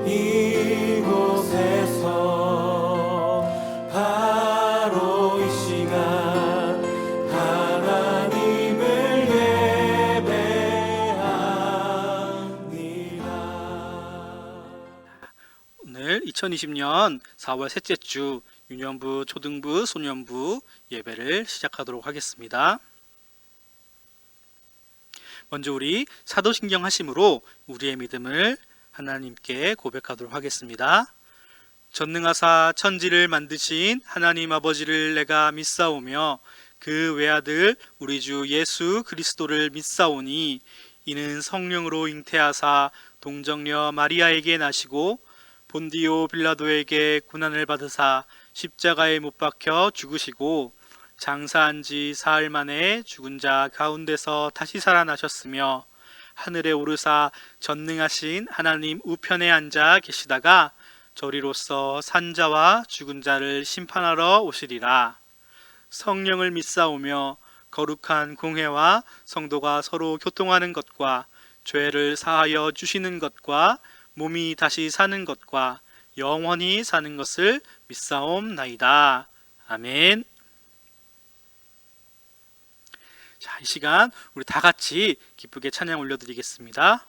이곳에서 바로 이 시간 하나님을 예배합니다. 오늘 2020년 4월 셋째 주 유년부, 초등부, 소년부 예배를 시작하도록 하겠습니다. 먼저 우리 사도신경 하심으로 우리의 믿음을 하나님께 고백하도록 하겠습니다. 전능하사 천지를 만드신 하나님 아버지를 내가 믿사오며 그 외아들 우리 주 예수 그리스도를 믿사오니 이는 성령으로 잉태하사 동정녀 마리아에게 나시고 본디오 빌라도에게 고난을 받으사 십자가에 못 박혀 죽으시고 장사한 지 사흘 만에 죽은 자 가운데서 다시 살아나셨으며 하늘에 오르사 전능하신 하나님 우편에 앉아 계시다가 저리로서 산자와 죽은 자를 심판하러 오시리라. 성령을 믿사오며 거룩한 공회와 성도가 서로 교통하는 것과 죄를 사하여 주시는 것과 몸이 다시 사는 것과 영원히 사는 것을 믿사옵나이다. 아멘. 자, 이 시간 우리 다 같이 기쁘게 찬양 올려드리겠습니다.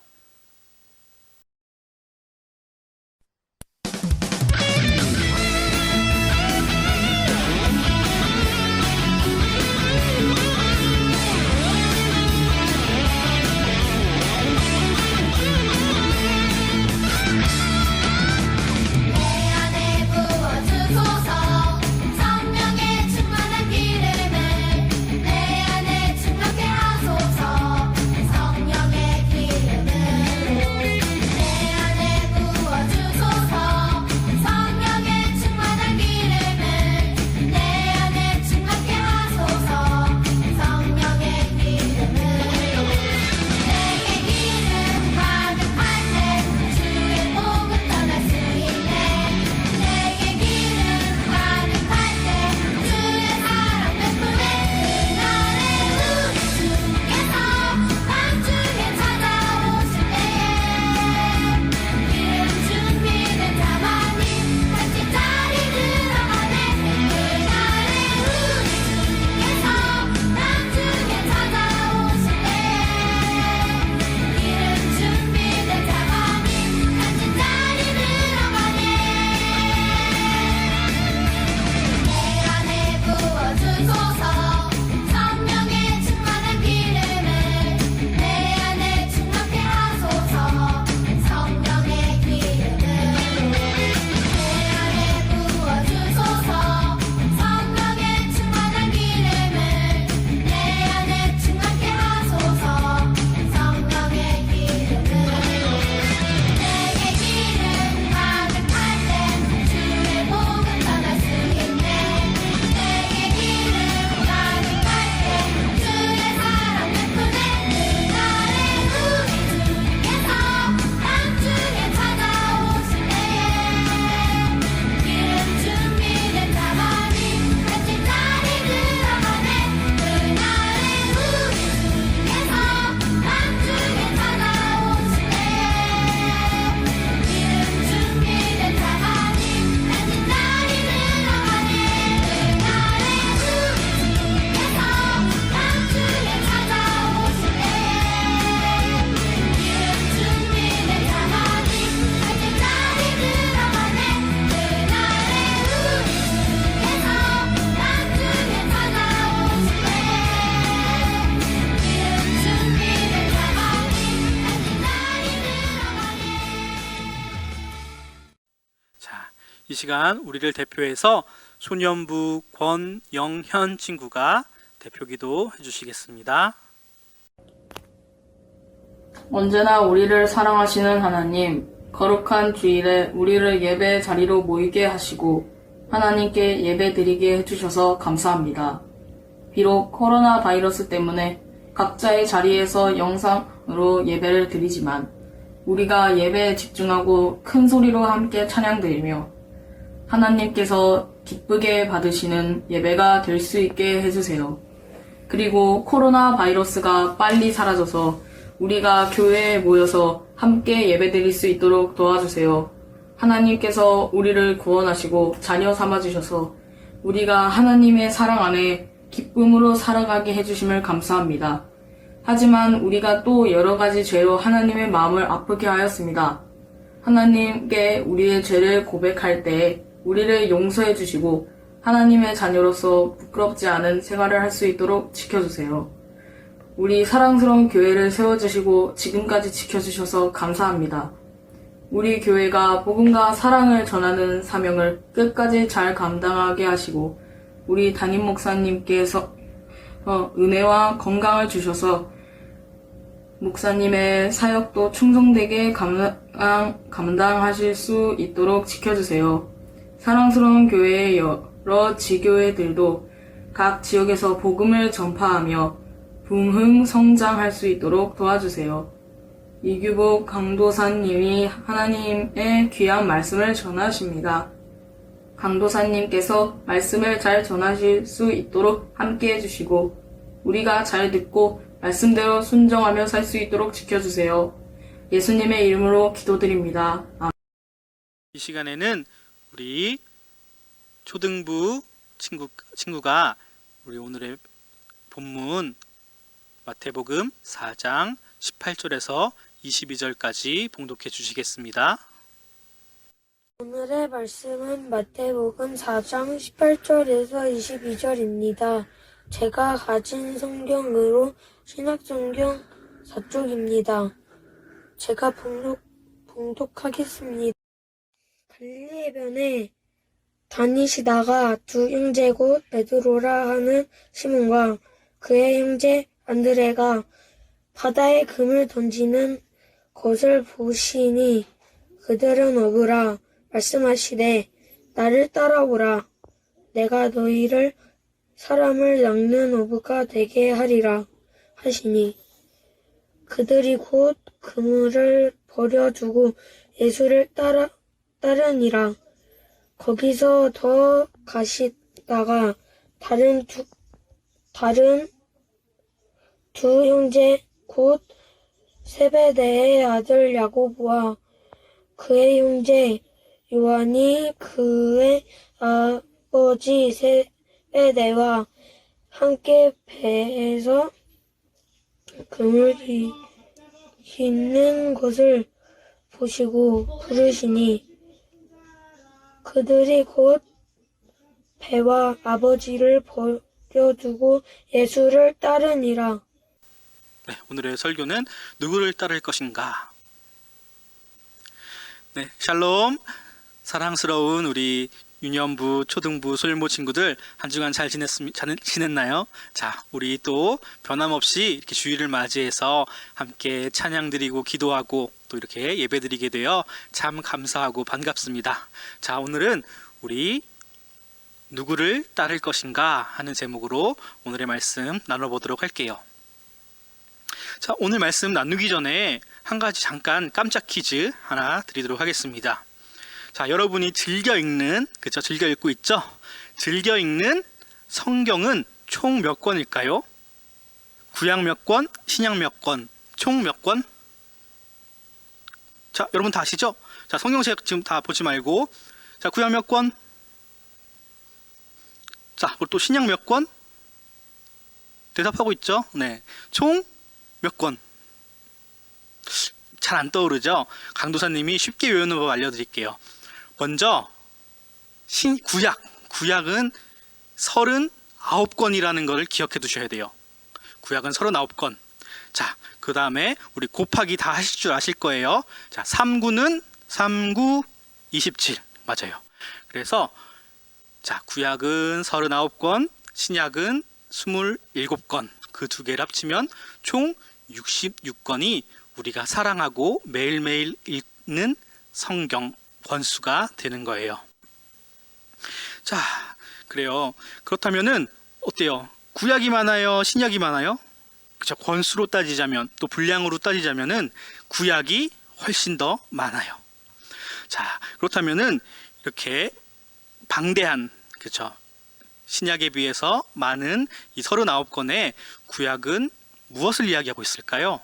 이 시간 우리를 대표해서 소년부 권영현 친구가 대표기도 해주시겠습니다. 언제나 우리를 사랑하시는 하나님, 거룩한 주일에 우리를 예배 자리로 모이게 하시고 하나님께 예배드리게 해주셔서 감사합니다. 비록 코로나 바이러스 때문에 각자의 자리에서 영상으로 예배를 드리지만 우리가 예배에 집중하고 큰 소리로 함께 찬양드리며 하나님께서 기쁘게 받으시는 예배가 될 수 있게 해주세요. 그리고 코로나 바이러스가 빨리 사라져서 우리가 교회에 모여서 함께 예배드릴 수 있도록 도와주세요. 하나님께서 우리를 구원하시고 자녀 삼아주셔서 우리가 하나님의 사랑 안에 기쁨으로 살아가게 해주심을 감사합니다. 하지만 우리가 또 여러 가지 죄로 하나님의 마음을 아프게 하였습니다. 하나님께 우리의 죄를 고백할 때 우리를 용서해 주시고 하나님의 자녀로서 부끄럽지 않은 생활을 할 수 있도록 지켜주세요. 우리 사랑스러운 교회를 세워주시고 지금까지 지켜주셔서 감사합니다. 우리 교회가 복음과 사랑을 전하는 사명을 끝까지 잘 감당하게 하시고 우리 담임 목사님께서 은혜와 건강을 주셔서 목사님의 사역도 충성되게 감당하실 수 있도록 지켜주세요. 사랑스러운 교회의 여러 지교회들도 각 지역에서 복음을 전파하며 붕흥 성장할 수 있도록 도와주세요. 이규복 강도사님이 하나님의 귀한 말씀을 전하십니다. 강도사님께서 말씀을 잘 전하실 수 있도록 함께 해주시고 우리가 잘 듣고 말씀대로 순종하며 살 수 있도록 지켜주세요. 예수님의 이름으로 기도드립니다. 아멘. 이 시간에는 우리 초등부 친구가 우리 오늘의 본문 마태복음 4장 18절에서 22절까지 봉독해 주시겠습니다. 오늘의 말씀은 마태복음 4장 18절에서 22절입니다. 제가 가진 성경으로 신약성경 4쪽입니다. 제가 봉독하겠습니다. 갈릴리변에 다니시다가 두 형제 곧 베드로라 하는 시몬과 그의 형제 안드레가 바다에 금을 던지는 것을 보시니 그들은 어부라 말씀하시되 나를 따라오라. 내가 너희를 사람을 낚는 어부가 되게 하리라 하시니 그들이 곧 그물을 버려두고 예수를 따르니라. 거기서 더 가시다가 다른 두 형제 곧 세베대의 아들 야고보와 그의 형제 요한이 그의 아버지 세베대와 함께 배에서 그물 깃는 것을 보시고 부르시니 그들이 곧 배와 아버지를 버려두고 예수를 따르니라. 네, 오늘의 설교는 누구를 따를 것인가? 네, 샬롬. 사랑스러운 우리 유년부, 초등부, 소일모 친구들 한 주간 잘 지냈나요? 자, 우리 또 변함없이 이렇게 주일을 맞이해서 함께 찬양 드리고 기도하고 또 이렇게 예배 드리게 되어 참 감사하고 반갑습니다. 자, 오늘은 우리 누구를 따를 것인가 하는 제목으로 오늘의 말씀 나눠보도록 할게요. 자, 오늘 말씀 나누기 전에 한 가지 잠깐 깜짝 퀴즈 하나 드리도록 하겠습니다. 자, 여러분이 즐겨 읽는, 그쵸? 즐겨 읽고 있죠? 즐겨 읽는 성경은 총 몇 권일까요? 구약 몇 권, 신약 몇 권, 총 몇 권? 자, 여러분 다 아시죠? 자, 성경책 지금 다 보지 말고, 자, 구약 몇 권? 자, 그리고 또 신약 몇 권? 대답하고 있죠? 네. 총 몇 권? 잘 안 떠오르죠? 강도사님이 쉽게 외우는 법 알려드릴게요. 먼저 구약은 39권이라는 것을 기억해 두셔야 돼요. 구약은 39권. 자, 그 다음에 우리 곱하기 다 하실 줄 아실 거예요. 자, 3구는 3구 27 맞아요. 그래서 자, 구약은 39권, 신약은 27권. 그 두 개를 합치면 총 66권이 우리가 사랑하고 매일매일 읽는 성경 권수가 되는 거예요. 자, 그래요. 그렇다면은 어때요? 구약이 많아요? 신약이 많아요? 그쵸? 권수로 따지자면, 또 분량으로 따지자면은 구약이 훨씬 더 많아요. 자, 그렇다면은 이렇게 방대한, 그쵸? 신약에 비해서 많은 이 39권의 구약은 무엇을 이야기하고 있을까요?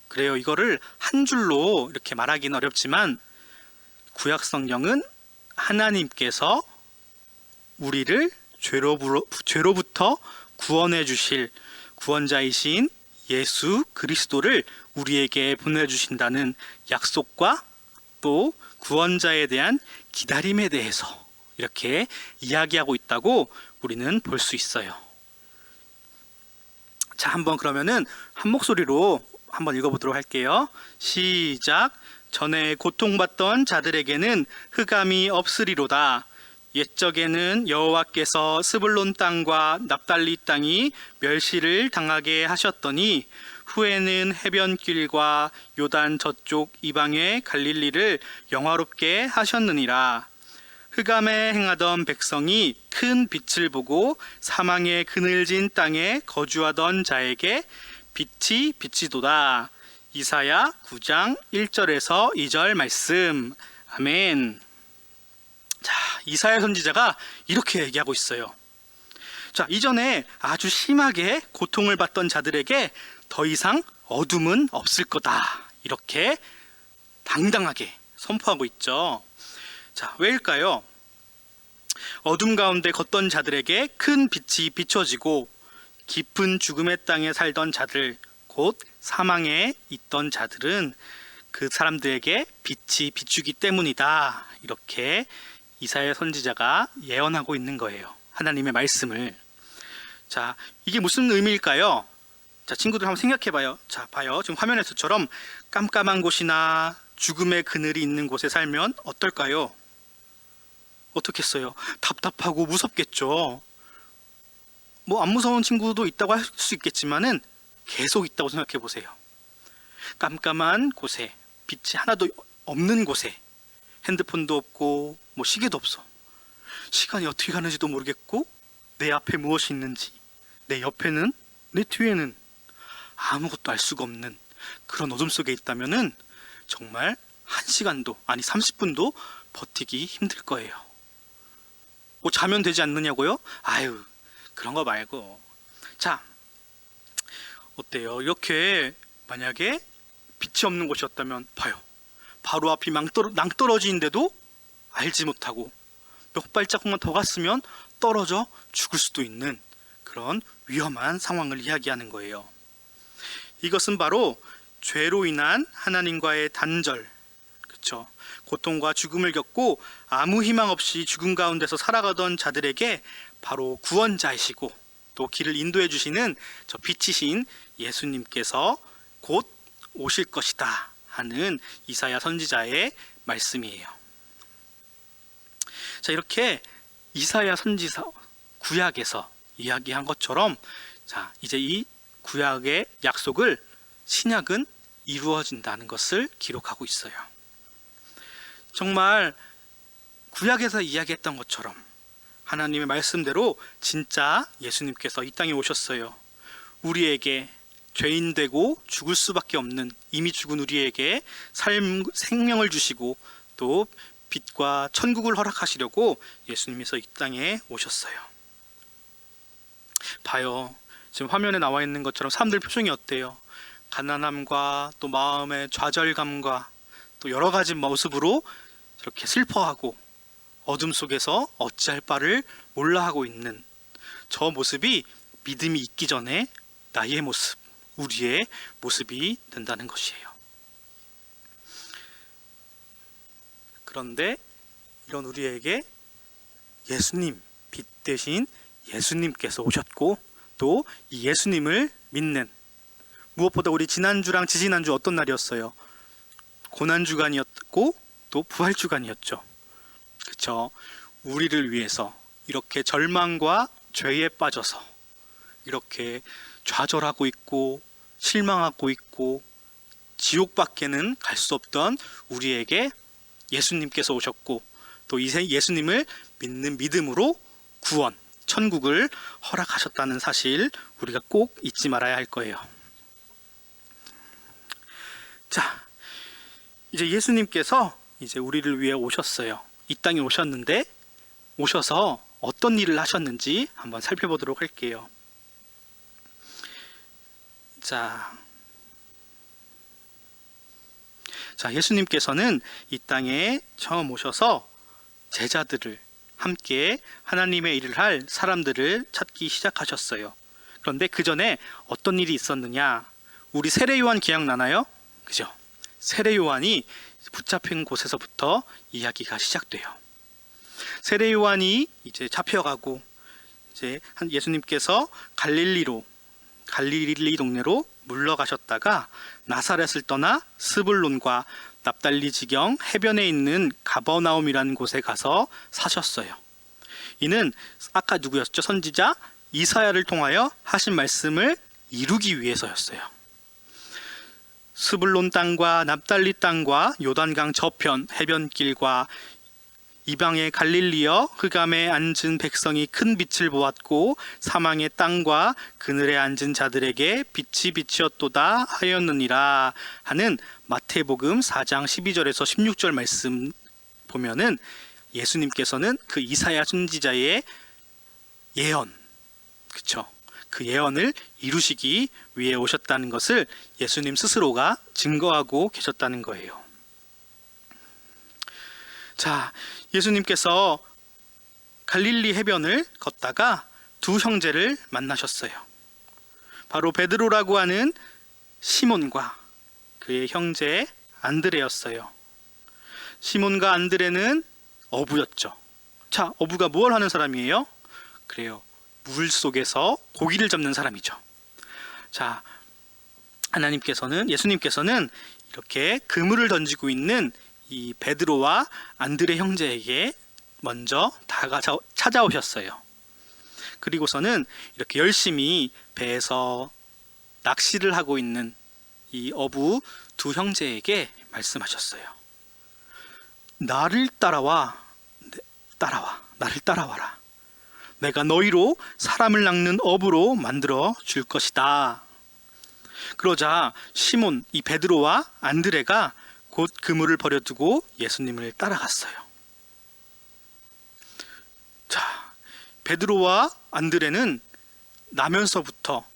그래요. 이거를 한 줄로 이렇게 말하기는 어렵지만 구약 성경은 하나님께서 우리를 죄로부터 구원해 주실 구원자이신 예수 그리스도를 우리에게 보내주신다는 약속과 또 구원자에 대한 기다림에 대해서 이렇게 이야기하고 있다고 우리는 볼 수 있어요. 자, 한번 그러면은 한 목소리로 한번 읽어보도록 할게요. 시작. 전에 고통받던 자들에게는 흑암이 없으리로다. 옛적에는 여호와께서 스불론 땅과 납달리 땅이 멸시를 당하게 하셨더니 후에는 해변길과 요단 저쪽 이방의 갈릴리를 영화롭게 하셨느니라. 흑암에 행하던 백성이 큰 빛을 보고 사망의 그늘진 땅에 거주하던 자에게 빛이 비치도다. 이사야 9장 1절에서 2절 말씀. 아멘. 자, 이사야 선지자가 이렇게 얘기하고 있어요. 자, 이전에 아주 심하게 고통을 받던 자들에게 더 이상 어둠은 없을 거다. 이렇게 당당하게 선포하고 있죠. 자, 왜일까요? 어둠 가운데 걷던 자들에게 큰 빛이 비춰지고 깊은 죽음의 땅에 살던 자들, 곧 사망에 있던 자들은 그 사람들에게 빛이 비추기 때문이다. 이렇게 이사야 선지자가 예언하고 있는 거예요. 하나님의 말씀을. 자, 이게 무슨 의미일까요? 자, 친구들 한번 생각해 봐요. 자, 봐요. 지금 화면에서처럼 깜깜한 곳이나 죽음의 그늘이 있는 곳에 살면 어떨까요? 어떻겠어요? 답답하고 무섭겠죠. 뭐 안 무서운 친구도 있다고 할 수 있겠지만은 계속 있다고 생각해 보세요. 깜깜한 곳에, 빛이 하나도 없는 곳에, 핸드폰도 없고 뭐 시계도 없어. 시간이 어떻게 가는지도 모르겠고 내 앞에 무엇이 있는지, 내 옆에는, 내 뒤에는 아무것도 알 수가 없는 그런 어둠 속에 있다면은 정말 1시간도 아니 30분도 버티기 힘들 거예요. 뭐 자면 되지 않느냐고요? 아유, 그런 거 말고. 자, 어때요? 이렇게 만약에 빛이 없는 곳이었다면 봐요. 바로 앞이 낭떠러지인데도 알지 못하고 몇 발자국만 더 갔으면 떨어져 죽을 수도 있는 그런 위험한 상황을 이야기하는 거예요. 이것은 바로 죄로 인한 하나님과의 단절, 그렇죠? 고통과 죽음을 겪고 아무 희망 없이 죽음 가운데서 살아가던 자들에게 바로 구원자이시고 또 길을 인도해 주시는 저 빛이신 예수님께서 곧 오실 것이다 하는 이사야 선지자의 말씀이에요. 자, 이렇게 이사야 선지자 구약에서 이야기한 것처럼 자, 이제 이 구약의 약속을 신약은 이루어진다는 것을 기록하고 있어요. 정말 구약에서 이야기했던 것처럼 하나님의 말씀대로 진짜 예수님께서 이 땅에 오셨어요. 우리에게 죄인 되고 죽을 수밖에 없는 이미 죽은 우리에게 생명을 주시고 또 빛과 천국을 허락하시려고 예수님께서 이 땅에 오셨어요. 봐요. 지금 화면에 나와 있는 것처럼 사람들 표정이 어때요? 가난함과 또 마음의 좌절감과 또 여러 가지 모습으로 이렇게 슬퍼하고 어둠 속에서 어찌할 바를 몰라 하고 있는 저 모습이 믿음이 있기 전에 나의 모습, 우리의 모습이 된다는 것이에요. 그런데 이런 우리에게 예수님, 빛 대신 예수님께서 오셨고 또 이 예수님을 믿는, 무엇보다 우리 지난주랑 지지난주 어떤 날이었어요? 고난주간이었고 또 부활주간이었죠. 그렇죠? 우리를 위해서 이렇게 절망과 죄에 빠져서 이렇게 좌절하고 있고 실망하고 있고 지옥밖에는 갈 수 없던 우리에게 예수님께서 오셨고 또 이 예수님을 믿는 믿음으로 구원, 천국을 허락하셨다는 사실 우리가 꼭 잊지 말아야 할 거예요. 자, 이제 예수님께서 이제 우리를 위해 오셨어요. 이 땅에 오셨는데 오셔서 어떤 일을 하셨는지 한번 살펴보도록 할게요. 자, 자, 예수님께서는 이 땅에 처음 오셔서 제자들을 함께 하나님의 일을 할 사람들을 찾기 시작하셨어요. 그런데 그 전에 어떤 일이 있었느냐? 우리 세례 요한 기억나나요? 그죠? 세례 요한이 붙잡힌 곳에서부터 이야기가 시작돼요. 세례 요한이 이제 잡혀가고 이제 예수님께서 갈릴리 동네로 물러가셨다가 나사렛을 떠나 스불론과 납달리 지경 해변에 있는 가버나움이라는 곳에 가서 사셨어요. 이는 아까 누구였죠? 선지자 이사야를 통하여 하신 말씀을 이루기 위해서였어요. 스불론 땅과 납달리 땅과 요단강 저편 해변길과 이방의 갈릴리여 흑암에 앉은 백성이 큰 빛을 보았고 사망의 땅과 그늘에 앉은 자들에게 빛이 비치었도다 하였느니라 하는 마태복음 4장 12절에서 16절 말씀 보면은 예수님께서는 그 이사야 선지자의 예언, 그쵸? 그 예언을 이루시기 위해 오셨다는 것을 예수님 스스로가 증거하고 계셨다는 거예요. 자, 예수님께서 갈릴리 해변을 걷다가 두 형제를 만나셨어요. 바로 베드로라고 하는 시몬과 그의 형제 안드레였어요. 시몬과 안드레는 어부였죠. 자, 어부가 뭘 하는 사람이에요? 그래요. 물 속에서 고기를 잡는 사람이죠. 자, 예수님께서는 이렇게 그물을 던지고 있는 이 베드로와 안드레 형제에게 먼저 찾아오셨어요. 그리고서는 이렇게 열심히 배에서 낚시를 하고 있는 이 어부 두 형제에게 말씀하셨어요. 나를 따라와라. 내가 너희로 사람을 낚는 어부로 만들어 줄 것이다. 그러자 시몬, 이 베드로와 안드레가 곧 그물을 버려두고 예수님을 따라갔어요. 자, 베드로와 안드레는 나면서부터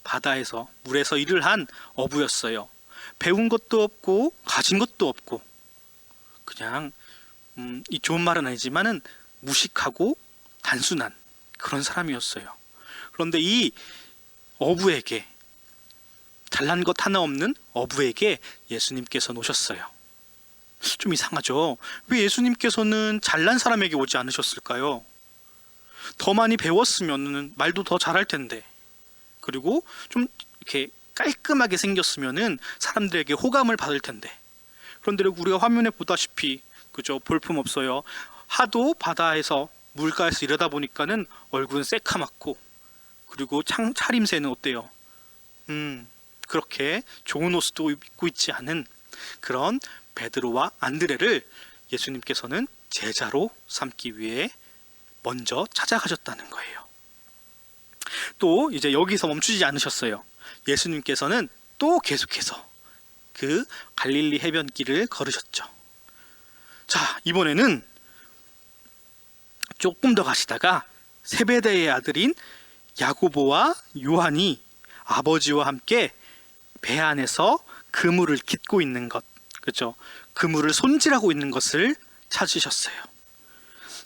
바다에서 물에서 일을 한 어부였어요. 배운 것도 없고 가진 것도 없고 그냥 이 좋은 말은 아니지만은 무식하고 단순한 그런 사람이었어요. 그런데 이 어부에게, 잘난 것 하나 없는 어부에게 예수님께서 오셨어요. 좀 이상하죠? 왜 예수님께서는 잘난 사람에게 오지 않으셨을까요? 더 많이 배웠으면 말도 더 잘할 텐데, 그리고 좀 이렇게 깔끔하게 생겼으면 사람들에게 호감을 받을 텐데, 그런데 우리가 화면에 보다시피 그죠? 볼품 없어요. 하도 바다에서 물가에서 일하다 보니까는 얼굴은 새카맣고, 그리고 차림새는 어때요? 그렇게 좋은 옷도 입고 있지 않은 그런 베드로와 안드레를 예수님께서는 제자로 삼기 위해 먼저 찾아가셨다는 거예요. 또 이제 여기서 멈추지 않으셨어요. 예수님께서는 또 계속해서 그 갈릴리 해변길을 걸으셨죠. 자, 이번에는 조금 더 가시다가 세베대의 아들인 야고보와 요한이 아버지와 함께 배 안에서 그물을 깃고 있는 것, 그렇죠? 그물을 손질하고 있는 것을 찾으셨어요.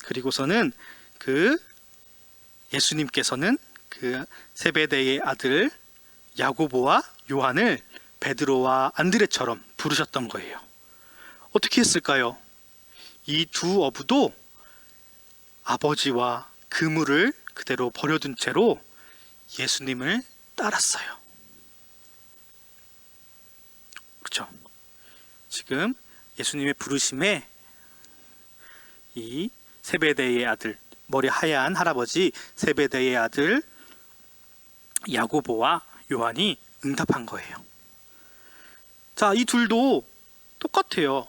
그리고서는 예수님께서는 그 세베대의 아들 야고보와 요한을 베드로와 안드레처럼 부르셨던 거예요. 어떻게 했을까요? 이 두 어부도 아버지와 그물을 그대로 버려둔 채로 예수님을 따랐어요. 그렇죠? 지금 예수님의 부르심에 이 세베대의 아들, 머리 하얀 할아버지 세베대의 아들 야고보와 요한이 응답한 거예요. 자, 이 둘도 똑같아요.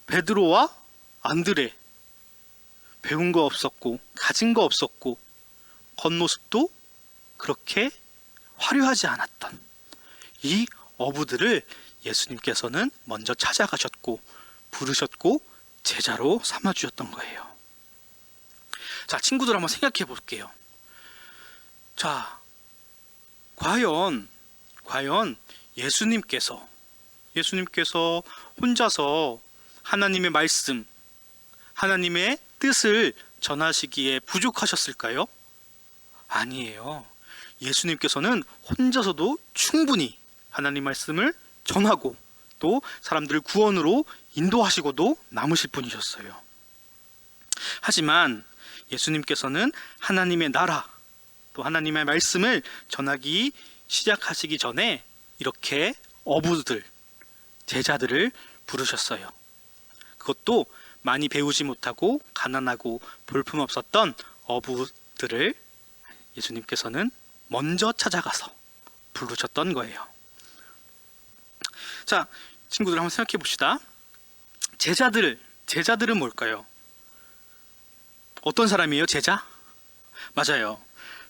베드로와 안드레, 배운 거 없었고 가진 거 없었고 겉모습도 그렇게 화려하지 않았던 이 어부들을 예수님께서는 먼저 찾아가셨고 부르셨고 제자로 삼아주셨던 거예요. 자, 친구들 한번 생각해 볼게요. 자, 과연 예수님께서 혼자서 하나님의 말씀, 하나님의 뜻을 전하시기에 부족하셨을까요? 아니에요. 예수님께서는 혼자서도 충분히 하나님 말씀을 전하고 또 사람들을 구원으로 인도하시고도 남으실 분이셨어요. 하지만 예수님께서는 하나님의 나라 또 하나님의 말씀을 전하기 시작하시기 전에 이렇게 어부들, 제자들을 부르셨어요. 그것도 많이 배우지 못하고 가난하고 볼품없었던 어부들을 예수님께서는 먼저 찾아가서 부르셨던 거예요. 자, 친구들 한번 생각해 봅시다. 제자들은 뭘까요? 어떤 사람이에요? 제자? 맞아요.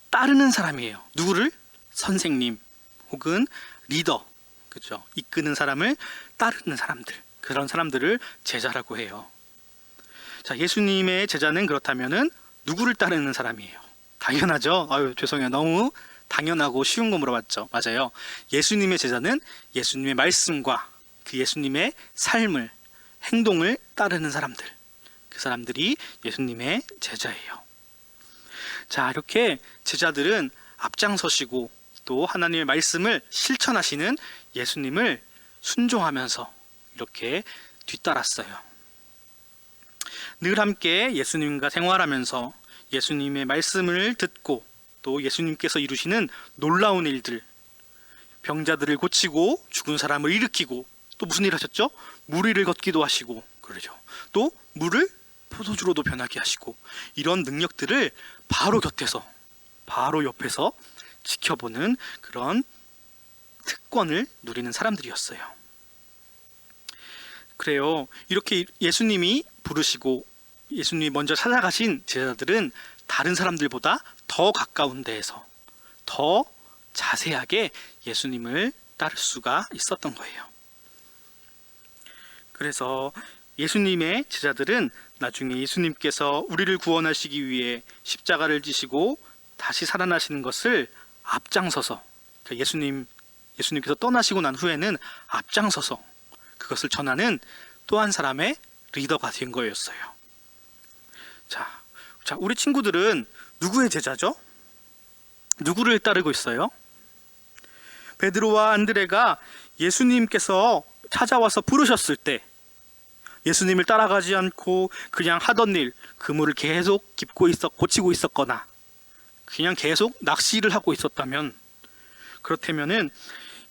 따르는 사람이에요. 누구를? 선생님 혹은 리더, 그죠? 이끄는 사람을 따르는 사람들, 그런 사람들을 제자라고 해요. 자, 예수님의 제자는 그렇다면은 누구를 따르는 사람이에요? 당연하죠. 아유, 죄송해요. 너무 당연하고 쉬운 거 물어봤죠. 맞아요. 예수님의 제자는 예수님의 말씀과 그 예수님의 삶을, 행동을 따르는 사람들, 그 사람들이 예수님의 제자예요. 자, 이렇게 제자들은 앞장서시고 또 하나님의 말씀을 실천하시는 예수님을 순종하면서 이렇게 뒤따랐어요. 늘 함께 예수님과 생활하면서 예수님의 말씀을 듣고 또 예수님께서 이루시는 놀라운 일들, 병자들을 고치고 죽은 사람을 일으키고 또 무슨 일 하셨죠? 물 위를 걷기도 하시고, 그러죠. 또 물을 포도주로도 변하게 하시고, 이런 능력들을 바로 곁에서, 바로 옆에서 지켜보는 그런 특권을 누리는 사람들이었어요. 그래요. 이렇게 예수님이 부르시고 예수님이 먼저 찾아가신 제자들은 다른 사람들보다 더 가까운 데에서 더 자세하게 예수님을 따를 수가 있었던 거예요. 그래서 예수님의 제자들은 나중에 예수님께서 우리를 구원하시기 위해 십자가를 지시고 다시 살아나시는 것을 앞장서서, 예수님께서 떠나시고 난 후에는 앞장서서 그것을 전하는 또 한 사람의 리더가 된 거였어요. 자, 우리 친구들은 누구의 제자죠? 누구를 따르고 있어요? 베드로와 안드레가 예수님께서 찾아와서 부르셨을 때 예수님을 따라가지 않고 그냥 하던 일, 그물을 계속 고치고 있었거나 그냥 계속 낚시를 하고 있었다면, 그렇다면은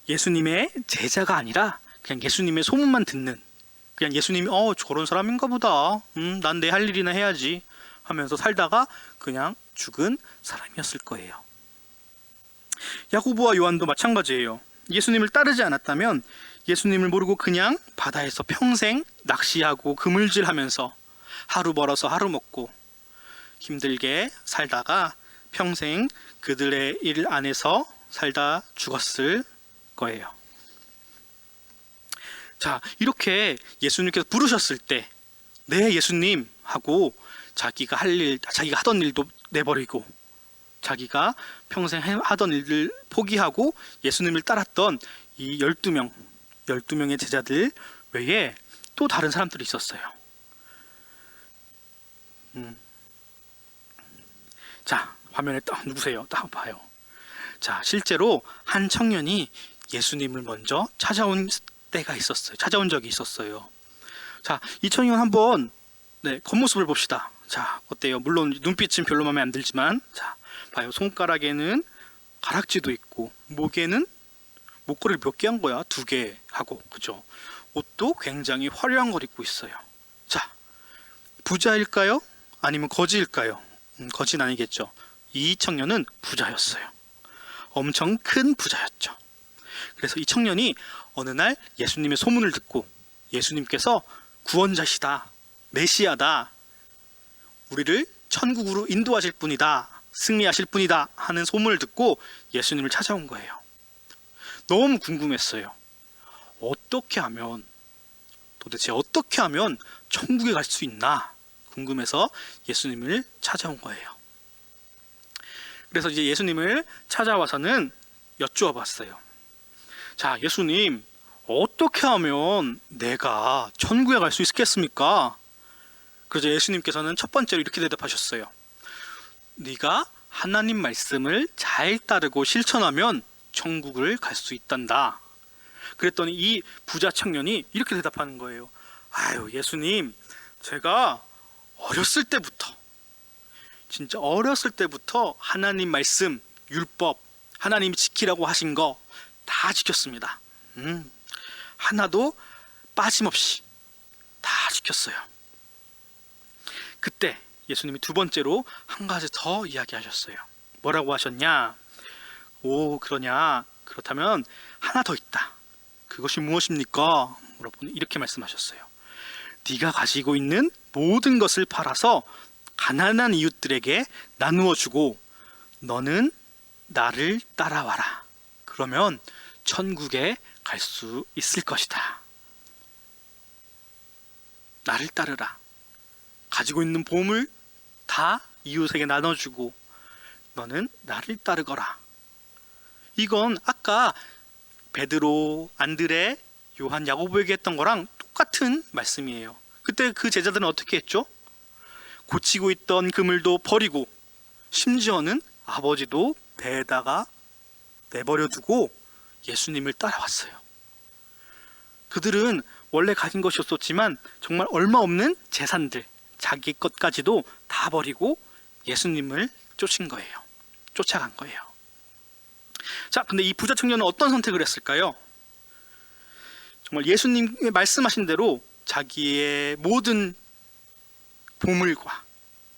예수님의 제자가 아니라 그냥 예수님의 소문만 듣는, 그냥 예수님이 저런 사람인가 보다, 난 내 할 일이나 해야지 하면서 살다가 그냥 죽은 사람이었을 거예요. 야고보와 요한도 마찬가지예요. 예수님을 따르지 않았다면 예수님을 모르고 그냥 바다에서 평생 낚시하고 그물질하면서 하루 벌어서 하루 먹고 힘들게 살다가 평생 그들의 일 안에서 살다 죽었을 거예요. 자, 이렇게 예수님께서 부르셨을 때 네, 예수님 하고 자기가 하던 일도 내버리고 자기가 평생 하던 일을 포기하고 예수님을 따랐던 이 12명의 제자들 외에 또 다른 사람들이 있었어요. 자, 화면에 딱 누구세요? 딱 봐요. 자, 실제로 한 청년이 예수님을 먼저 찾아온 적이 있었어요. 자, 이 청년 한번 겉모습을 봅시다. 자, 어때요? 물론 눈빛은 별로 마음에 안 들지만, 자, 봐요. 손가락에는 가락지도 있고, 목에는 목걸이를 몇 개 한 거야? 2개 하고, 그죠? 옷도 굉장히 화려한 걸 입고 있어요. 자, 부자일까요? 아니면 거지일까요? 거지는 아니겠죠. 이 청년은 부자였어요. 엄청 큰 부자였죠. 그래서 이 청년이 어느 날 예수님의 소문을 듣고 예수님께서 구원자시다, 메시아다, 우리를 천국으로 인도하실 분이다, 승리하실 분이다 하는 소문을 듣고 예수님을 찾아온 거예요. 너무 궁금했어요. 도대체 어떻게 하면 천국에 갈 수 있나 궁금해서 예수님을 찾아온 거예요. 그래서 이제 예수님을 찾아와서는 여쭈어 봤어요. 자, 예수님, 어떻게 하면 내가 천국에 갈 수 있겠습니까? 그래서 예수님께서는 첫 번째로 이렇게 대답하셨어요. 네가 하나님 말씀을 잘 따르고 실천하면 천국을 갈 수 있단다. 그랬더니 이 부자 청년이 이렇게 대답하는 거예요. 아유, 예수님, 제가 어렸을 때부터, 진짜 어렸을 때부터 하나님 말씀, 율법, 하나님이 지키라고 하신 거 다 지켰습니다. 하나도 빠짐없이 다 지켰어요. 그때 예수님이 두 번째로 한 가지 더 이야기하셨어요. 뭐라고 하셨냐? 오, 그러냐? 그렇다면 하나 더 있다. 그것이 무엇입니까? 물어보니 이렇게 말씀하셨어요. 네가 가지고 있는 모든 것을 팔아서 가난한 이웃들에게 나누어 주고 너는 나를 따라와라. 그러면 천국에 갈 수 있을 것이다. 나를 따르라. 가지고 있는 보물 다 이웃에게 나눠주고 너는 나를 따르거라. 이건 아까 베드로, 안드레, 요한, 야고보에게 했던 거랑 똑같은 말씀이에요. 그때 그 제자들은 어떻게 했죠? 고치고 있던 그물도 버리고 심지어는 아버지도 배에다가 내버려 두고 예수님을 따라왔어요. 그들은 원래 가진 것이 없었지만 정말 얼마 없는 재산들, 자기 것까지도 다 버리고 예수님을 쫓은 거예요. 쫓아간 거예요. 자, 근데 이 부자 청년은 어떤 선택을 했을까요? 정말 예수님이 말씀하신 대로 자기의 모든 보물과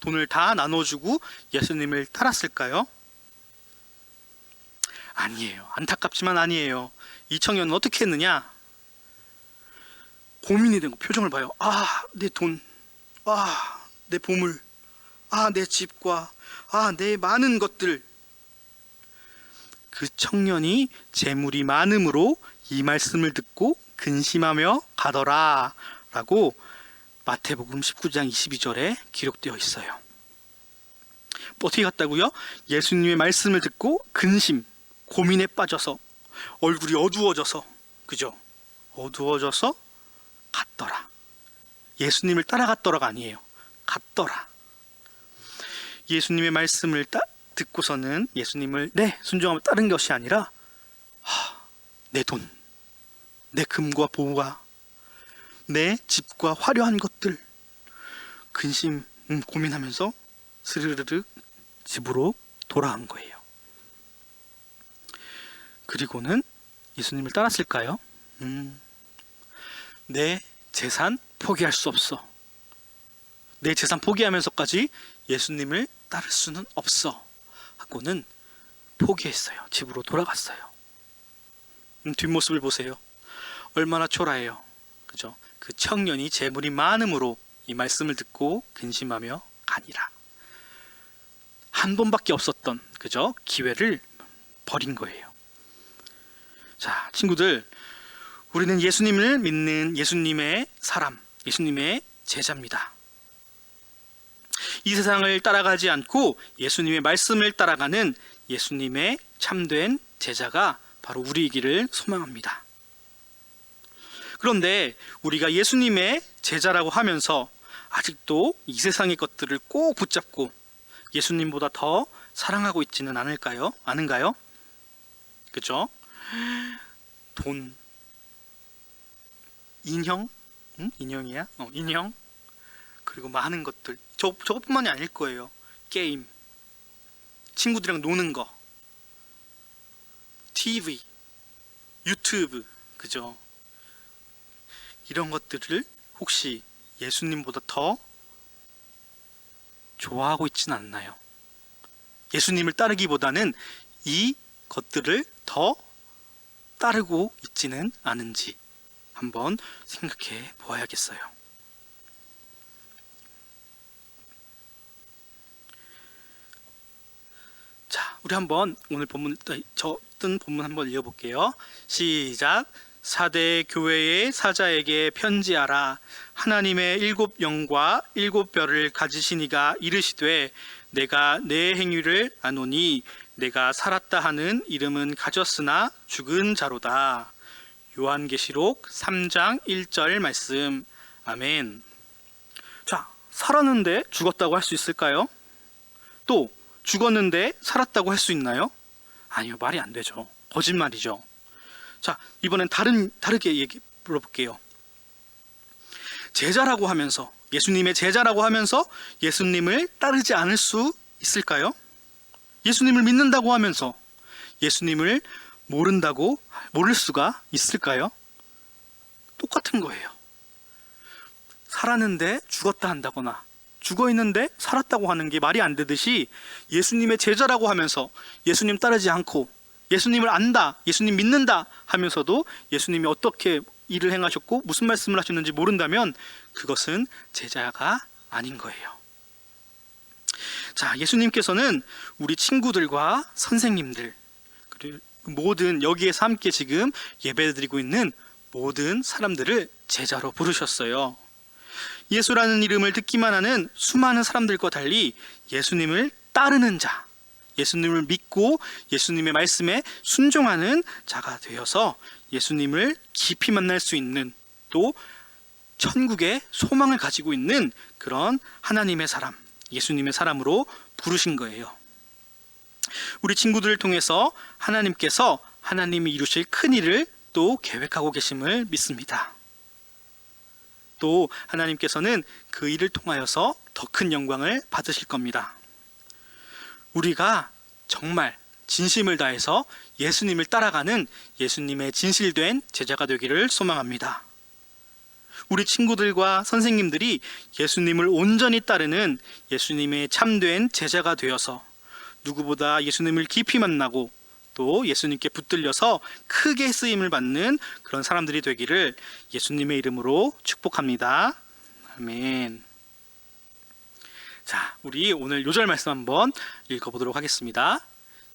돈을 다 나눠주고 예수님을 따랐을까요? 아니에요. 안타깝지만 아니에요. 이 청년은 어떻게 했느냐? 고민이 된 거. 표정을 봐요. 아, 내 돈, 아, 내 보물, 아, 내 집과 아, 내 많은 것들. 그 청년이 재물이 많음으로 이 말씀을 듣고 근심하며 가더라 라고 마태복음 19장 22절에 기록되어 있어요. 어떻게 갔다고요? 예수님의 말씀을 듣고 근심, 고민에 빠져서 얼굴이 어두워져서, 그죠? 어두워져서 갔더라. 예수님을 따라갔더라가 아니에요. 갔더라. 예수님의 말씀을 듣고서는 예수님을 순종하며 따른 것이 아니라 내 돈, 내 금과 보화, 내 집과 화려한 것들 근심, 고민하면서 스르르르 집으로 돌아온 거예요. 그리고는 예수님을 따랐을까요? 내 재산 포기할 수 없어. 내 재산 포기하면서까지 예수님을 따를 수는 없어 하고는 포기했어요. 집으로 돌아갔어요. 뒷모습을 보세요. 얼마나 초라해요. 그죠? 그 청년이 재물이 많음으로 이 말씀을 듣고 근심하며 가니라. 한 번밖에 없었던, 그죠? 기회를 버린 거예요. 자, 친구들, 우리는 예수님을 믿는 예수님의 사람, 예수님의 제자입니다. 이 세상을 따라가지 않고 예수님의 말씀을 따라가는 예수님의 참된 제자가 바로 우리이기를 소망합니다. 그런데 우리가 예수님의 제자라고 하면서 아직도 이 세상의 것들을 꼭 붙잡고 예수님보다 더 사랑하고 있지는 않은가요? 그죠? 돈, 인형, 인형이야? 인형, 그리고 많은 것들. 저것뿐만이 아닐 거예요. 게임, 친구들이랑 노는 거, TV, 유튜브, 그죠? 이런 것들을 혹시 예수님보다 더 좋아하고 있지는 않나요? 예수님을 따르기보다는 이 것들을 더 따르고 있지는 않은지 한번 생각해 보아야겠어요. 자, 우리 한번 오늘 뜬 본문 한번 읽어볼게요. 시작. 4대 교회의 사자에게 편지하라. 하나님의 7영과 7뼈를 가지신 이가 이르시되 내가 내 행위를 아노니 내가 살았다 하는 이름은 가졌으나 죽은 자로다. 요한계시록 3장 1절 말씀. 아멘. 자, 살았는데 죽었다고 할 수 있을까요? 또 죽었는데 살았다고 할 수 있나요? 아니요, 말이 안 되죠. 거짓말이죠. 자, 이번엔 다르게 물어볼게요. 제자라고 하면서, 예수님의 제자라고 하면서 예수님을 따르지 않을 수 있을까요? 예수님을 믿는다고 하면서 예수님을 모를 수가 있을까요? 똑같은 거예요. 살았는데 죽었다 한다거나 죽어 있는데 살았다고 하는 게 말이 안 되듯이, 예수님의 제자라고 하면서 예수님 따르지 않고 예수님을 안다, 예수님 믿는다 하면서도 예수님이 어떻게 일을 행하셨고 무슨 말씀을 하셨는지 모른다면 그것은 제자가 아닌 거예요. 자, 예수님께서는 우리 친구들과 선생님들, 그리고 모든 여기에서 함께 지금 예배드리고 있는 모든 사람들을 제자로 부르셨어요. 예수라는 이름을 듣기만 하는 수많은 사람들과 달리 예수님을 따르는 자, 예수님을 믿고 예수님의 말씀에 순종하는 자가 되어서 예수님을 깊이 만날 수 있는, 또 천국의 소망을 가지고 있는 그런 하나님의 사람, 예수님의 사람으로 부르신 거예요. 우리 친구들을 통해서 하나님께서 하나님이 이루실 큰 일을 또 계획하고 계심을 믿습니다. 또 하나님께서는 그 일을 통하여서 더 큰 영광을 받으실 겁니다. 우리가 정말 진심을 다해서 예수님을 따라가는 예수님의 진실된 제자가 되기를 소망합니다. 우리 친구들과 선생님들이 예수님을 온전히 따르는 예수님의 참된 제자가 되어서 누구보다 예수님을 깊이 만나고 또 예수님께 붙들려서 크게 쓰임을 받는 그런 사람들이 되기를 예수님의 이름으로 축복합니다. 아멘. 자, 우리 오늘 요절 말씀 한번 읽어보도록 하겠습니다.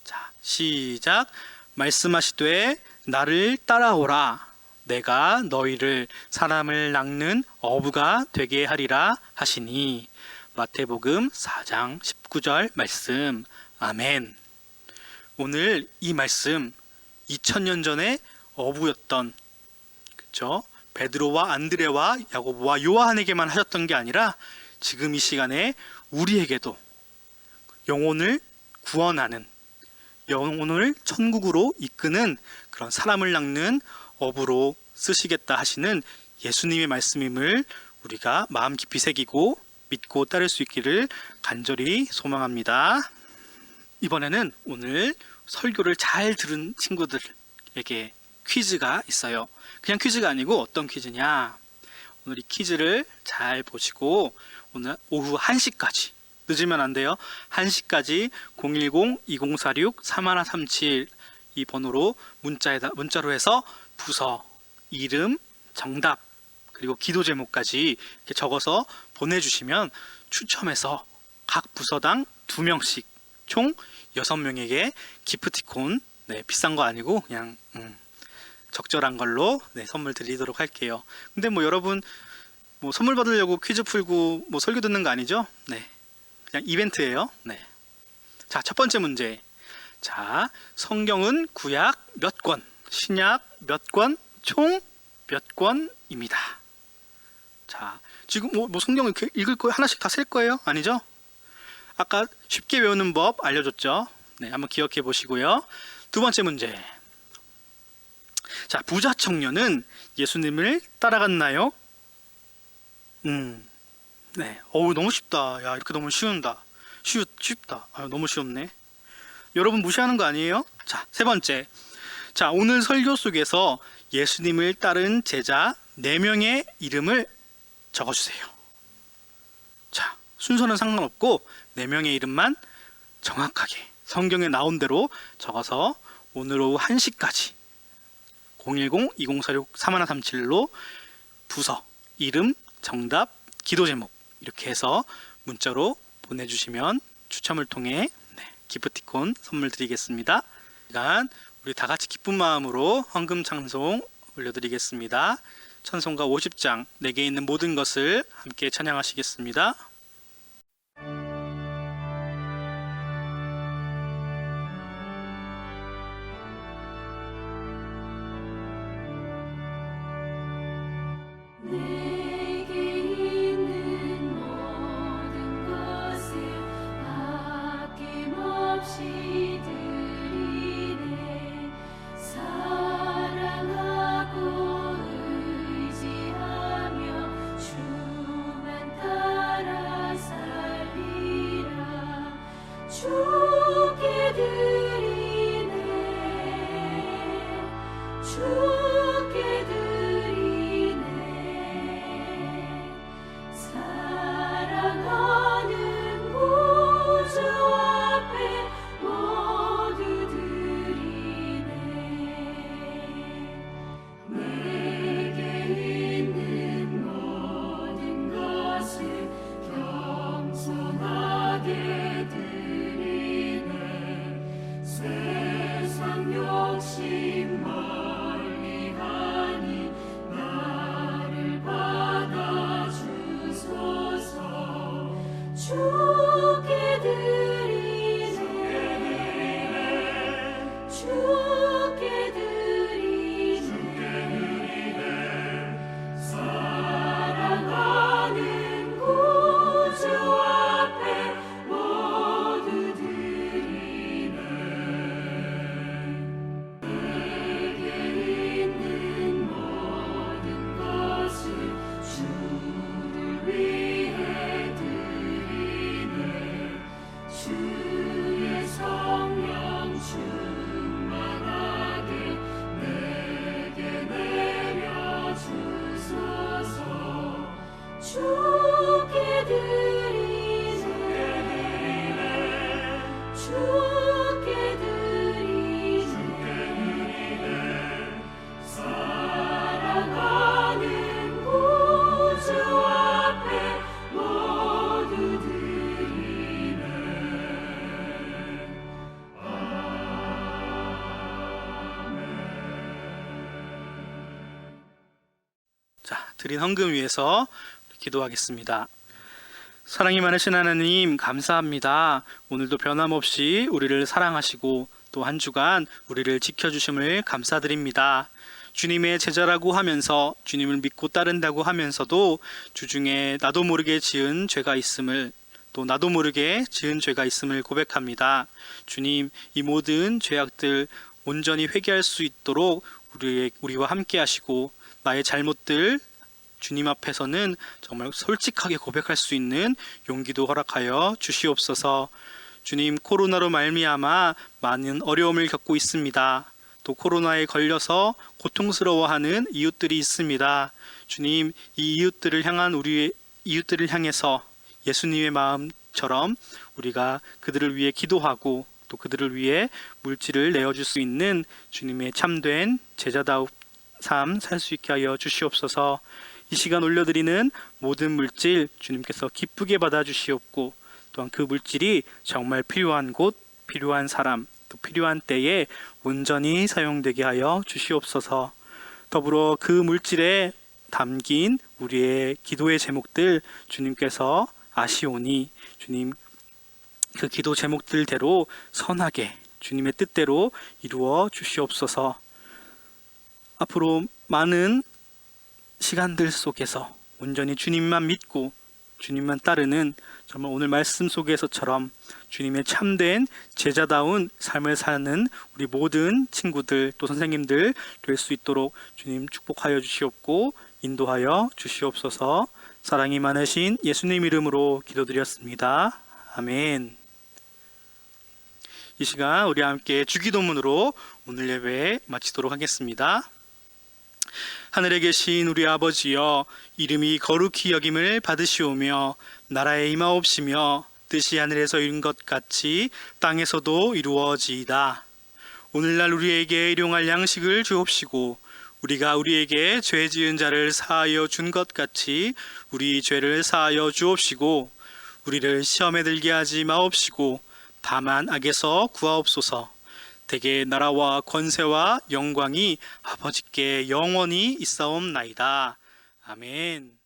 자, 시작. 말씀하시되 나를 따라오라. 내가 너희를 사람을 낚는 어부가 되게 하리라 하시니. 마태복음 4장 19절 말씀. 아멘. 오늘 이 말씀 2000년 전에 어부였던, 그렇죠? 베드로와 안드레와 야고보와 요한에게만 하셨던 게 아니라 지금 이 시간에 우리에게도 영혼을 구원하는, 영혼을 천국으로 이끄는 그런 사람을 낚는 어부로 쓰시겠다 하시는 예수님의 말씀임을 우리가 마음 깊이 새기고 믿고 따를 수 있기를 간절히 소망합니다. 이번에는 오늘 설교를 잘 들은 친구들에게 퀴즈가 있어요. 그냥 퀴즈가 아니고 어떤 퀴즈냐, 오늘 이 퀴즈를 잘 보시고 오늘 오후 1시까지, 늦으면 안 돼요. 1시까지 010-2046-3137 이 번호로 문자로 해서 부서, 이름, 정답, 그리고 기도 제목까지 이렇게 적어서 보내주시면 추첨해서 각 부서당 2명씩 총 6명에게 기프티콘, 네, 비싼 거 아니고 그냥 적절한 걸로 네, 선물 드리도록 할게요. 근데 뭐 여러분 뭐 선물 받으려고 퀴즈 풀고 뭐 설교 듣는 거 아니죠? 네, 그냥 이벤트예요. 네. 자, 첫 번째 문제. 자, 성경은 구약 몇 권, 신약 몇 권, 총 몇 권입니다. 자, 지금 뭐 성경을 읽을 거예요? 하나씩 다 셀 거예요? 아니죠? 아까 쉽게 외우는 법 알려줬죠? 네, 한번 기억해 보시고요. 두 번째 문제. 자, 부자 청년은 예수님을 따라갔나요? 네. 너무 쉽다. 야, 이렇게 너무 쉽다. 너무 쉬웠네. 여러분 무시하는 거 아니에요? 자, 세 번째. 자, 오늘 설교 속에서 예수님을 따른 제자 4명의 이름을 적어주세요. 자, 순서는 상관없고 4명의 이름만 정확하게 성경에 나온 대로 적어서 오늘 오후 1시까지 010-2046-3137로 부서, 이름, 정답, 기도 제목 이렇게 해서 문자로 보내주시면 추첨을 통해 기프티콘 선물 드리겠습니다. 시간 우리 다 같이 기쁜 마음으로 헌금 찬송 올려드리겠습니다. 찬송가 50장 내게 있는 모든 것을 함께 찬양하시겠습니다. 주께 드리네 주께 드리네 사랑하는 구주 앞에 모두 드리네 내게 있는 모든 것을 주를 위해 드리네 주의 성령 충만하게 내게 내려주소서 주께 드리네 주께 드리네 사랑하는 구주 앞에 모두 드리네 자, 드린 헌금 위해서 기도하겠습니다. 사랑이 많으신 하나님, 감사합니다. 오늘도 변함없이 우리를 사랑하시고 또 한 주간 우리를 지켜주심을 감사드립니다. 주님의 제자라고 하면서 주님을 믿고 따른다고 하면서도 주중에 나도 모르게 지은 죄가 있음을 또 나도 모르게 지은 죄가 있음을 고백합니다. 주님, 이 모든 죄악들 온전히 회개할 수 있도록 우리와 함께 하시고 나의 잘못들 주님 앞에서는 정말 솔직하게 고백할 수 있는 용기도 허락하여 주시옵소서. 주님, 코로나로 말미암아 많은 어려움을 겪고 있습니다. 또 코로나에 걸려서 고통스러워하는 이웃들이 있습니다. 주님, 이 이웃들을 향한 우리의 이웃들을 향해서 예수님의 마음처럼 우리가 그들을 위해 기도하고 또 그들을 위해 물질을 내어줄 수 있는 주님의 참된 제자다운 삶 살 수 있게 하여 주시옵소서. 이 시간 올려드리는 모든 물질 주님께서 기쁘게 받아주시옵고 또한 그 물질이 정말 필요한 곳, 필요한 사람, 또 필요한 때에 온전히 사용되게 하여 주시옵소서. 더불어 그 물질에 담긴 우리의 기도의 제목들 주님께서 아시오니 주님 그 기도 제목들대로 선하게 주님의 뜻대로 이루어 주시옵소서. 앞으로 많은 시간들 속에서 온전히 주님만 믿고 주님만 따르는 정말 오늘 말씀 속에서처럼 주님의 참된 제자다운 삶을 사는 우리 모든 친구들 또 선생님들 될 수 있도록 주님 축복하여 주시옵고 인도하여 주시옵소서. 사랑이 많으신 예수님 이름으로 기도드렸습니다. 아멘. 이 시간 우리 함께 주기도문으로 오늘 예배 마치도록 하겠습니다. 하늘에 계신 우리 아버지여, 이름이 거룩히 여김을 받으시오며 나라에 임하옵시며 뜻이 하늘에서 이룬 것 같이 땅에서도 이루어지이다. 오늘날 우리에게 일용할 양식을 주옵시고 우리가 우리에게 죄 지은 자를 사하여 준 것 같이 우리 죄를 사하여 주옵시고 우리를 시험에 들게 하지 마옵시고 다만 악에서 구하옵소서. 대개 나라와 권세와 영광이 아버지께 영원히 있사옵나이다. 아멘.